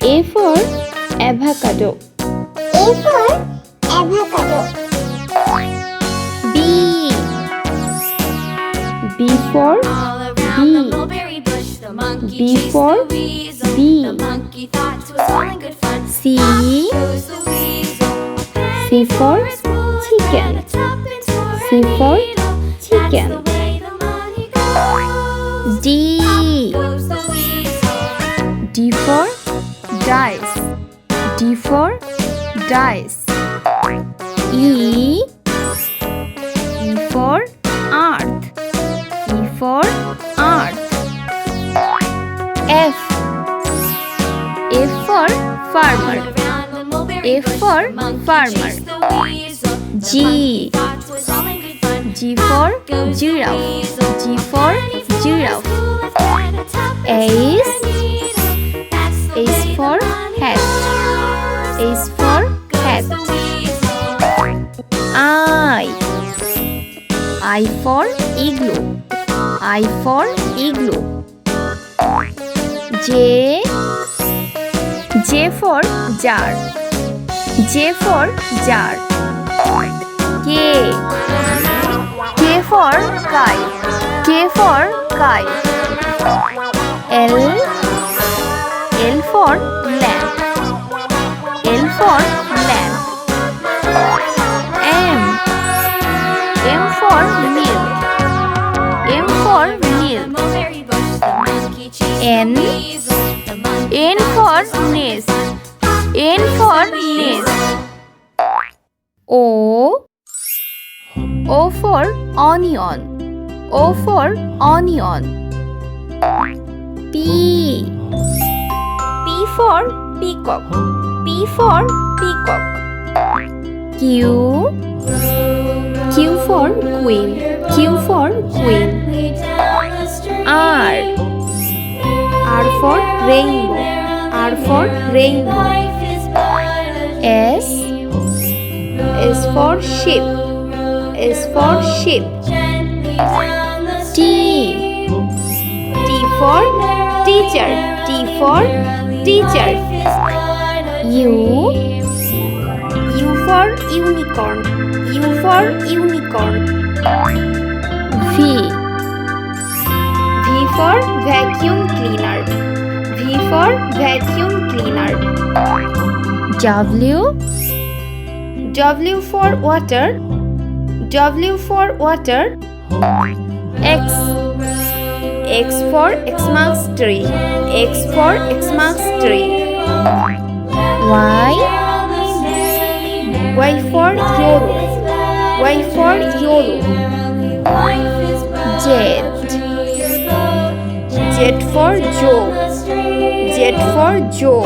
A for avocado. A for avocado. B for bee. B for bee. C for chicken. C for chicken. D for dice. D for dice. E for earth. E for earth. F for farmer. F for farmer. G for giraffe. G for giraffe. H for hat. H for hat. I for igloo. I for igloo. J for jar. J for jar. K for kite. K for kite. L for lamp. L for lamp. M for milk. M for milk. N for nest. N for nest. O for onion. O for onion. P for peacock. P for peacock. Q for queen. Q for queen. R for rainbow. R for rainbow. S for sheep. S for sheep. T for teacher. T for teacher. U for unicorn. U for unicorn. V for vacuum cleaner. V for vacuum cleaner. W for water. W for water. X for Xmas tree. X for Xmas tree. Y for YOLO. Y for YOLO. Z for Joe. Z for Joe.